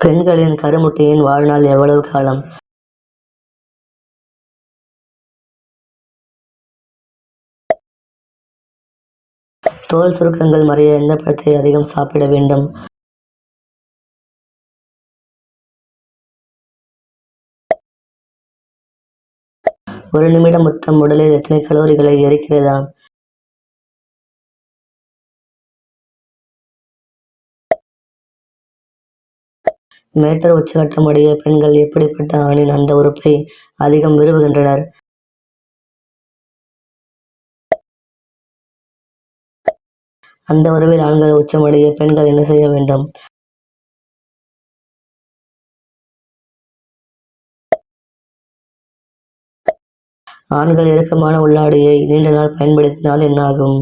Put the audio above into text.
பெண்களின் கருமுட்டையின் வாழ்நாள் எவ்வளவு காலம்? தோல் சுருக்கங்கள் மறைய எந்த பழத்தை அதிகம் சாப்பிட வேண்டும்? ஒரு நிமிட முத்தம் உடலில் எத்தனை கலோரிகளை எரிக்கிறதா? மேட்டர் உச்சகட்டம் அடைய பெண்கள் எப்படிப்பட்ட ஆணின் அந்த உறுப்பை அதிகம் விரும்புகின்றனர்? அந்த உறவில் ஆண்கள் உச்சமடைய பெண்கள் என்ன செய்ய வேண்டும்? ஆண்கள் இறுக்கமான உள்ளாடையை நீண்ட நாள் பயன்படுத்தினால் என்ன ஆகும்?